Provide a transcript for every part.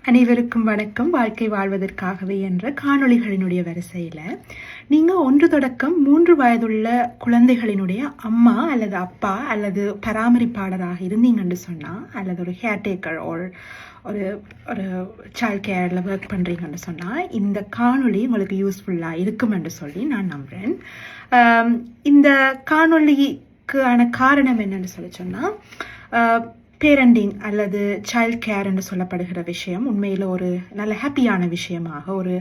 அனைவருக்கும் வணக்கம். வாழ்க்கை வாழ்வதற்காகவே என்ற காணொளிகளினுடைய வரிசையில் நீங்கள் 1 தொடக்கம் 3 வயதுள்ள குழந்தைகளினுடைய அம்மா அல்லது அப்பா அல்லது பராமரிப்பாளராக இருந்தீங்கன்னு சொன்னால், அல்லது ஒரு கேர்டேக்கர் ஒரு ஒரு சைல்ட் கேரில் ஒர்க் பண்ணுறீங்கன்னு சொன்னால், இந்த காணொளி உங்களுக்கு யூஸ்ஃபுல்லாக இருக்கும் என்று சொல்லி நான் நம்புகிறேன். இந்த காணொளிக்கான காரணம் என்னன்னு சொல்லி சொன்னால், பேரண்டிங் அல்லது சைல்ட் கேர் என்று சொல்லப்படுகிற விஷயம் உண்மையில் ஒரு நல்ல ஹாப்பியான விஷயமாக, ஒரு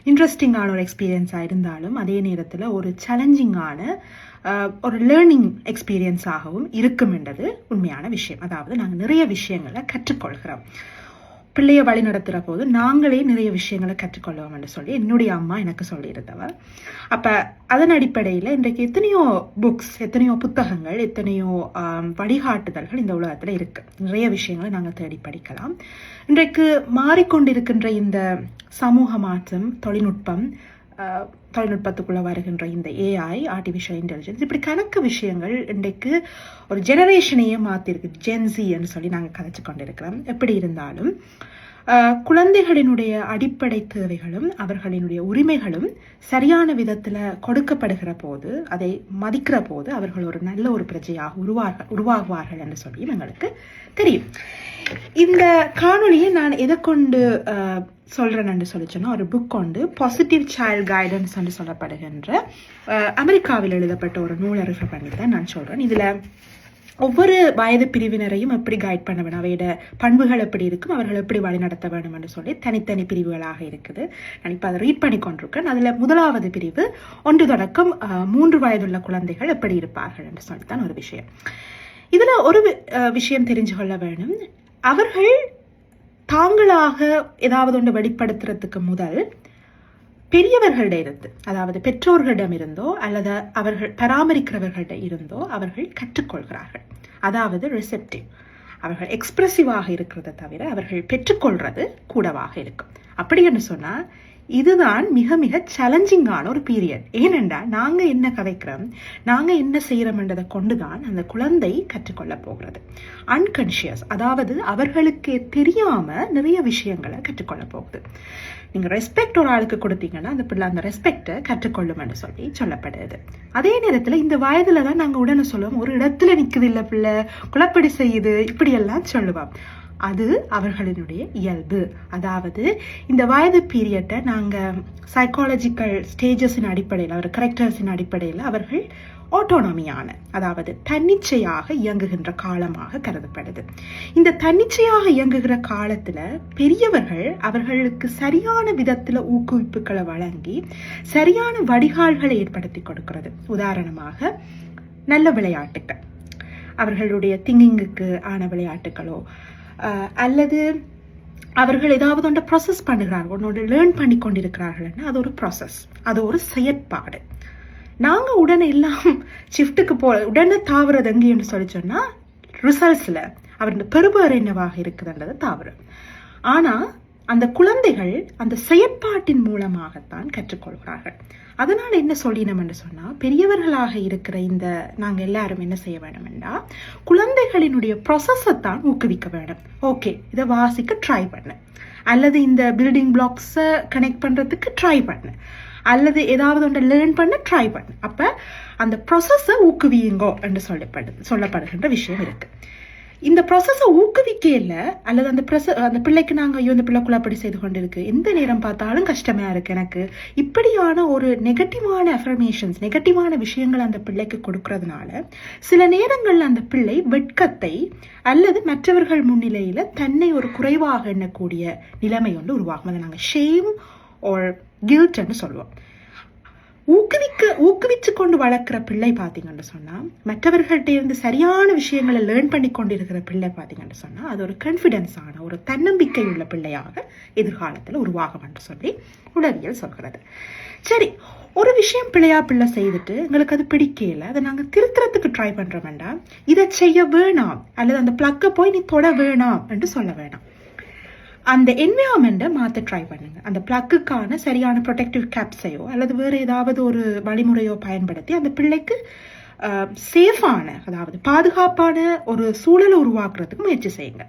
இன்ட்ரெஸ்டிங்கான ஒரு எக்ஸ்பீரியன்ஸாக இருந்தாலும் அதே நேரத்தில் ஒரு சேலஞ்சிங்கான ஒரு லேர்னிங் எக்ஸ்பீரியன்ஸாகவும் இருக்கும் என்றது உண்மையான விஷயம். அதாவது நாங்கள் நிறைய விஷயங்களை கற்றுக்கொள்கிறோம். பிள்ளையை வழி நடத்துகிற போது நாங்களே நிறைய விஷயங்களை கற்றுக்கொள்வோம் என்று சொல்லி என்னுடைய அம்மா எனக்கு சொல்லியிருந்தவர். அப்போ அதன் அடிப்படையில் இன்றைக்கு எத்தனையோ புக்ஸ், எத்தனையோ புத்தகங்கள், எத்தனையோ வழிகாட்டுதல்கள் இந்த உலகத்தில் இருக்குது. நிறைய விஷயங்களை நாங்கள் தேடி படிக்கலாம். இன்றைக்கு மாறிக்கொண்டிருக்கின்ற இந்த சமூக மாற்றம், தொழில்நுட்பத்துக்குள்ளே வருகின்ற இந்த ஏஐ, ஆர்டிஃபிஷியல் இன்டெலிஜென்ஸ், இப்படி கணக்கு விஷயங்கள் இன்றைக்கு ஒரு ஜெனரேஷனையே மாற்றிருக்கு. ஜென்சின்னு சொல்லி நாங்கள் கதைச்சு கொண்டிருக்கிறோம். எப்படி இருந்தாலும் குழந்தைகளினுடைய அடிப்படை தேவைகளும் அவர்களினுடைய உரிமைகளும் சரியான விதத்தில் கொடுக்கப்படுகிற போது, அதை மதிக்கிற போது அவர்கள் ஒரு நல்ல ஒரு பிரஜையாக உருவாகுவார்கள் என்று சொல்லி எங்களுக்கு தெரியும். இந்த காணொலியை நான் எதை கொண்டு சொல்கிறேன்னு சொல்லிச்சோன்னா, ஒரு புக் கொண்டு பாசிட்டிவ் சைல்ட் கைடன்ஸ் என்று சொல்லப்படுகின்ற அமெரிக்காவில் எழுதப்பட்ட ஒரு நூலை ரெஃபர் பண்ணி தான் நான் சொல்கிறேன். இதில் ஒவ்வொரு வயது பிரிவினரையும் எப்படி கைட் பண்ண வேணும், அவையோட பண்புகள் எப்படி இருக்கும், அவர்கள் எப்படி வழி நடத்த வேணும் என்று சொல்லி தனித்தனி பிரிவுகளாக இருக்குது. நான் இப்போ அதை ரீட் பண்ணி கொண்டிருக்கேன். அதில் முதலாவது பிரிவு 1 தொடக்கம் 3 வயதுள்ள குழந்தைகள் எப்படி இருப்பார்கள் என்று சொல்லித்தான் ஒரு விஷயம். இதில் ஒரு விஷயம் தெரிஞ்சு கொள்ள வேணும். அவர்கள் தாங்களாக ஏதாவது ஒன்று வெளிப்படுத்துறதுக்கு முதல் பெரியவர்களிட இருந்து, அதாவது பெற்றோர்களிடம் இருந்தோ அல்லது அவர்கள் பராமரிக்கிறவர்களிடம் இருந்தோ அவர்கள் கற்றுக்கொள்கிறார்கள். அதாவது ரிசெப்டிவ். அவர்கள் எக்ஸ்பிரசிவாக இருக்கிறத தவிர அவர்கள் பெற்றுக்கொள்றது கூடவாக இருக்கும். அப்படி என்று சொன்னால் இதுதான் மிக மிக சேலஞ்சிங்கான ஒரு பீரியட். ஏனென்றால் நாங்கள் என்ன கதைக்கிறோம், நாங்கள் என்ன செய்கிறோம்ன்றதை கொண்டுதான் அந்த குழந்தை கற்றுக்கொள்ள போகிறது. அன்கான்ஷியஸ், அதாவது அவர்களுக்கு தெரியாமல் நிறைய விஷயங்களை கற்றுக்கொள்ள போகுது. நீங்கள் ரெஸ்பெக்ட் ஒரு ஆளுக்கு கொடுத்தீங்கன்னா அந்த பிள்ளை அந்த ரெஸ்பெக்டை கற்றுக்கொள்ளும்னு சொல்லி சொல்லப்படுது. அதே நேரத்தில் இந்த வயதில் தான் நாங்கள் உடனே சொல்லுவோம், ஒரு இடத்துல நிற்குது இல்லை பிள்ளை, குழப்படி செய்யுது, இப்படியெல்லாம் சொல்லுவோம். அது அவர்களினுடைய இயல்பு. அதாவது இந்த வயது பீரியட்டை நாங்கள் சைக்காலஜிக்கல் ஸ்டேஜஸின் அடிப்படையில், அவர் கரெக்டர்ஸின் அடிப்படையில் அவர்கள் ஆட்டோனமியான, அதாவது தன்னிச்சையாக இயங்குகின்ற காலமாக கருதப்படுது. இந்த தன்னிச்சையாக இயங்குகிற காலத்தில் பெரியவர்கள் அவர்களுக்கு சரியான விதத்தில் ஊக்குவிப்புகளை வழங்கி சரியான வடிகால்களை ஏற்படுத்தி கொடுக்கிறது. உதாரணமாக நல்ல விளையாட்டுக்கள், அவர்களுடைய திங்கிங்குக்கு ஆன விளையாட்டுகளோ, அல்லது அவர்கள் ஏதாவது ஒன்றை ப்ராசஸ் பண்ணுகிறார்கள், ஒன்னோட லேர்ன் பண்ணி கொண்டிருக்கிறார்கள்னா அது ஒரு ப்ராசஸ், அது ஒரு செயற்பாடு. நாங்கள் உடனே எல்லாம் ஷிஃப்ட்டுக்கு உடனே தாவுறது எங்கேன்னு சொல்லி சொன்னால் ரிசல்ட்ஸில் அவருடைய பெறுபேறு என்னவாக இருக்குதுன்றது தாவரம். ஆனால் அந்த குழந்தைகள் அந்த செயற்பாட்டின் மூலமாகத்தான் கற்றுக்கொள்கிறார்கள். அதனால் என்ன சொல்லினோம் என்று சொன்னால், பெரியவர்களாக இருக்கிற இந்த நாங்கள் எல்லாரும் என்ன செய்ய வேணும்னா, குழந்தைகளினுடைய ப்ராசஸை தான் ஊக்குவிக்க வேணும். ஓகே, இதை வாசிக்க ட்ரை பண்ணு, அல்லது இந்த பில்டிங் பிளாக்ஸை கனெக்ட் பண்ணுறதுக்கு ட்ரை பண்ணு, அல்லது ஏதாவது ஒன்றை லேர்ன் பண்ண ட்ரை பண்ணு. அப்போ அந்த ப்ராசஸை ஊக்குவியுங்கோ என்று சொல்லப்படுகின்ற விஷயம் இருக்கு. இந்த ப்ராசஸை ஊக்குவிக்க இல்லை, அல்லது அந்த பிள்ளைக்கு நாங்கள் ஐயோ இந்த பிள்ளை குழப்படி செய்து கொண்டு இருக்கு, எந்த நேரம் பார்த்தாலும் கஷ்டமா இருக்கு எனக்கு, இப்படியான ஒரு நெகட்டிவான அஃபர்மேஷன்ஸ், நெகட்டிவான விஷயங்கள் அந்த பிள்ளைக்கு கொடுக்கறதுனால சில நேரங்களில் அந்த பிள்ளை வெட்கத்தை அல்லது மற்றவர்கள் முன்னிலையில் தன்னை ஒரு குறைவாக எண்ணக்கூடிய நிலைமை ஒன்று உருவாகும். அதை நாங்கள் ஷேம் or guilt என்று சொல்லுவோம். ஊக்குவிச்சு கொண்டு வளர்க்குற பிள்ளை பார்த்தீங்கன்னு சொன்னால், மற்றவர்கள்ட்ட இருந்து சரியான விஷயங்களை லேர்ன் பண்ணி கொண்டிருக்கிற பிள்ளை பார்த்தீங்கன்னு சொன்னால், அது ஒரு கான்ஃபிடென்ஸான, ஒரு தன்னம்பிக்கை உள்ள பிள்ளையாக எதிர்காலத்தில் உருவாகும் என்று சொல்லி உளவியல் சொல்கிறது. சரி, ஒரு விஷயம் பிள்ளை செய்துட்டு எங்களுக்கு அது பிடிக்கல, அதை நாங்கள் திருத்துறதுக்கு ட்ரை பண்ணுற வேண்டாம், இதை செய்ய வேணாம் அல்லது அந்த பிளக்கை போய் நீ தொட வேணாம் என்று சொல்ல வேணாம். அந்த என்விரான்மெண்ட்டை மாற்ற ட்ரை பண்ணுங்க. அந்த பிளக்குக்கான சரியான ப்ரொடெக்டிவ் கேப்ஸையோ அல்லது வேறு ஏதாவது ஒரு வழிமுறையோ பயன்படுத்தி அந்த பிள்ளைக்கு சேஃபான, அதாவது பாதுகாப்பான ஒரு சூழலை உருவாக்குறதுக்கு முயற்சி செய்யுங்க.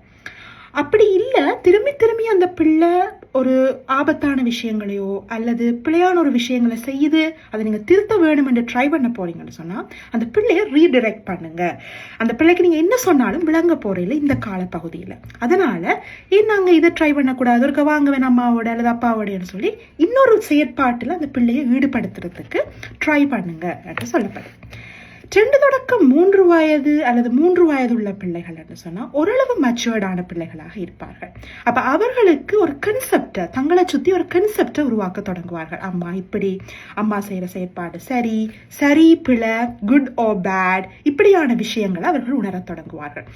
அப்படி இல்லை, திரும்பி திரும்பி அந்த பிள்ளை ஒரு ஆபத்தான விஷயங்களையோ அல்லது பிழையான ஒரு விஷயங்களை செய்யுது, அதை நீங்கள் திருத்த வேணும் என்று ட்ரை பண்ண போறீங்கன்னு சொன்னால் அந்த பிள்ளையை ரீடிரெக்ட் பண்ணுங்க. அந்த பிள்ளைக்கு நீங்கள் என்ன சொன்னாலும் விளங்க போறீங்கள இந்த காலப்பகுதியில். அதனால ஏன் நாங்கள் இதை ட்ரை பண்ணக்கூடாது, ஒரு வாங்க வேணும் அம்மாவோட அல்லது அப்பாவோடன்னு சொல்லி இன்னொரு செயற்பாட்டில் அந்த பிள்ளையை ஈடுபடுத்துறதுக்கு ட்ரை பண்ணுங்க என்று சொல்லப்படுது. 2 தொடக்கம் 3 வயது அல்லது 3 வயது உள்ள பிள்ளைகள் என்று சொன்னால் ஓரளவு மெச்சுவர்டான பிள்ளைகளாக இருப்பார்கள். அப்ப அவர்களுக்கு ஒரு கன்செப்டை, தங்களை சுற்றி ஒரு கன்செப்டை உருவாக்க தொடங்குவார்கள். அம்மா இப்படி, அம்மா செய்யற செயற்பாடு சரி, சரி பிழை, குட் ஓ பேட், இப்படியான விஷயங்களை அவர்கள் உணர தொடங்குவார்கள்.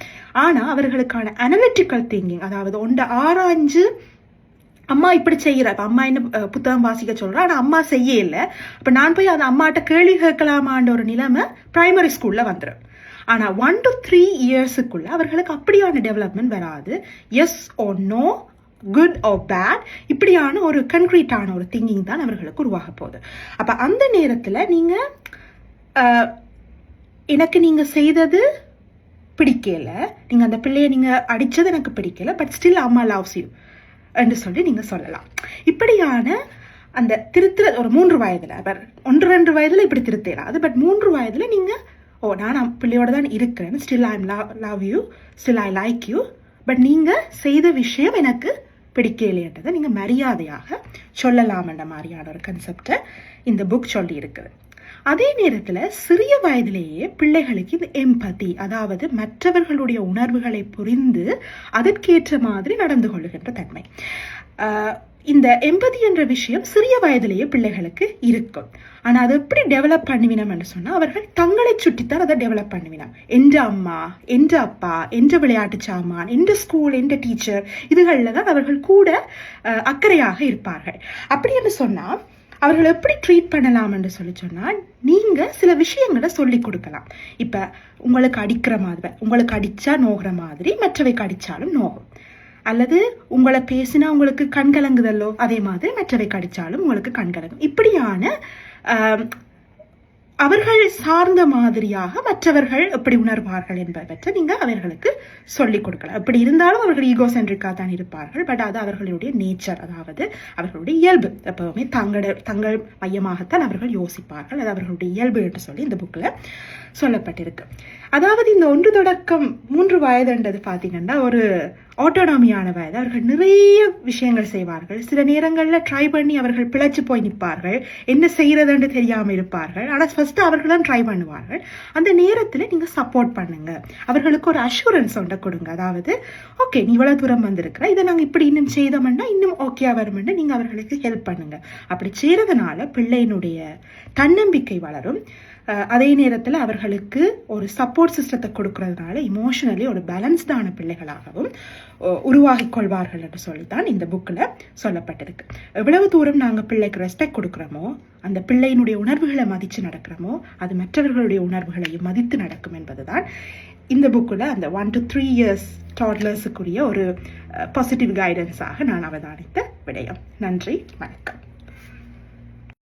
ஆனா அவர்களுக்கான அனலிட்டிக்கல் திங்கிங், அதாவது ஒன்றை ஆராய்ஞ்சு அம்மா இப்படி செய்யற, அம்மா என்ன புத்தகம் வாசிக்க சொல்றா, ஆனா அம்மா செய்ய இல்லை, அப்ப நான் போய் அந்த அம்மாட்ட கேள்வி கேட்கலாமான்ற ஒரு நிலைமை பிரைமரி ஸ்கூல்ல வந்துடும். ஆனா 1 to 3 இயர்ஸுக்குள்ள அவர்களுக்கு அப்படியான டெவலப்மெண்ட் வராது. எஸ் ஓ நோ, குட் ஓ பேட், இப்படியான ஒரு கன்க்ரீட்டான ஒரு திங்கிங் தான் அவர்களுக்கு உருவாக போகுது. அப்ப அந்த நேரத்துல நீங்க எனக்கு நீங்க செய்தது பிடிக்கல, நீங்க அந்த பிள்ளைய நீங்க அடிச்சது எனக்கு பிடிக்கல, பட் ஸ்டில் அம்மா லவ்ஸ் யூ என்று சொல்லி நீங்க சொல்லலாம். இப்படியான அந்த திருத்துற ஒரு 3 வயதுல, 1-2 வயதுல இப்படி திருத்தலாது, பட் 3 வயதுல நீங்க நான் பிள்ளையோட தான் இருக்கிறேன், still I love you, still I like you, but நீங்க செய்த விஷயம் எனக்கு பிடிக்கலைன்றதை நீங்க மரியாதையாக சொல்லலாம் என்ற மாதிரியான ஒரு கன்செப்டை இந்த புக் சொல்லி இருக்குது. அதே நேரத்துல சிறிய வயதிலேயே பிள்ளைகளுக்கு இந்த எம்பதி, அதாவது மற்றவர்களுடைய உணர்வுகளை புரிந்து அதற்கேற்ற மாதிரி நடந்து கொள்ளுகின்ற தன்மை, இந்த எம்பதி என்ற விஷயம் சிறிய வயதிலேயே பிள்ளைகளுக்கு இருக்கும். ஆனா அதை எப்படி டெவலப் பண்ணுவினோம் என்று சொன்னா அவர்கள் தங்களை சுற்றித்தான் அதை டெவலப் பண்ணுவினோம். என்ற அம்மா, என்ற அப்பா, என்ற விளையாட்டு சாமான், என்ற ஸ்கூல், என்ற டீச்சர், இதுகளில் தான் அவர்கள் கூட அக்கறையாக இருப்பார்கள். அப்படி என்று சொன்னா அவர்கள் எப்படி ட்ரீட் பண்ணலாம் என்று சொல்லி சொன்னால் நீங்க சில விஷயங்களை சொல்லி கொடுக்கலாம். இப்ப உங்களுக்கு அடிக்கிற மாதிரி, உங்களுக்கு அடிச்சா நோகிற மாதிரி மற்றவைக்கு அடிச்சாலும் நோகும், அல்லது உங்களை பேசினா உங்களுக்கு கண்கலங்குதல்லோ அதே மாதிரி மற்றவைக்கு அடிச்சாலும் உங்களுக்கு கண்கலங்கும். இப்படியான அவர்கள் சார்ந்த மாதிரியாக மற்றவர்கள் எப்படி உணர்வார்கள் என்பதை நீங்க அவர்களுக்கு சொல்லிக் கொடுக்கலாம். அப்படி இருந்தாலும் அவர்கள் ஈகோ சென்ட்ரிக்காக தான் இருப்பார்கள், பட் அது அவர்களுடைய நேச்சர், அதாவது அவர்களுடைய இயல்பு. எப்பவுமே தங்கள் மையமாகத்தான் அவர்கள் யோசிப்பார்கள், அது அவர்களுடைய இயல்பு என்று சொல்லி இந்த புக்ல சொல்லப்பட்டிருக்கு. அதாவது இந்த 1 தொடக்கம் 3 வயதுன்றது பாத்தீங்கன்னா ஒரு ஆட்டோனாமியான வயது. அவர்கள் நிறைய விஷயங்கள் செய்வார்கள். சில நேரங்களில் ட்ரை பண்ணி அவர்கள் பிழைச்சு போய் நிற்பார்கள், என்ன செய்யறதுன்னு தெரியாம இருப்பார்கள். ஆனால் ஃபர்ஸ்ட் அவர்கள் தான் ட்ரை பண்ணுவார்கள். அந்த நேரத்தில் நீங்க சப்போர்ட் பண்ணுங்க, அவர்களுக்கு ஒரு அஷூரன்ஸ் ஒன்றை கொடுங்க. அதாவது ஓகே, நீ இவ்வளவு தூரம் வந்திருக்கிற, இதை நாங்கள் இப்படி இன்னும் செய்தோம்னா இன்னும் ஓகே வரும்னு நீங்க அவர்களுக்கு ஹெல்ப் பண்ணுங்க. அப்படி செய்யறதுனால பிள்ளையினுடைய தன்னம்பிக்கை வளரும். அதே நேரத்தில் அவர்களுக்கு ஒரு சப்போர்ட் சிஸ்டத்தை கொடுக்கறதுனால இமோஷனலி ஒரு பேலன்ஸ்டான பிள்ளைகளாகவும் உருவாகி கொள்வார்கள் என்று சொல்லித்தான் இந்த புக்கில் சொல்லப்பட்டிருக்கு. எவ்வளவு தூரம் நாங்கள் பிள்ளைக்கு ரெஸ்பெக்ட் கொடுக்குறோமோ, அந்த பிள்ளையினுடைய உணர்வுகளை மதித்து நடக்கிறோமோ, அது மற்றவர்களுடைய உணர்வுகளையும் மதித்து நடக்கும் என்பதுதான் இந்த புக்கில் அந்த 1 to 3 years டாட்லர்ஸுக்குரிய ஒரு பாசிட்டிவ் கைடன்ஸாக நான் அவதானித்த விடயம். நன்றி, வணக்கம்.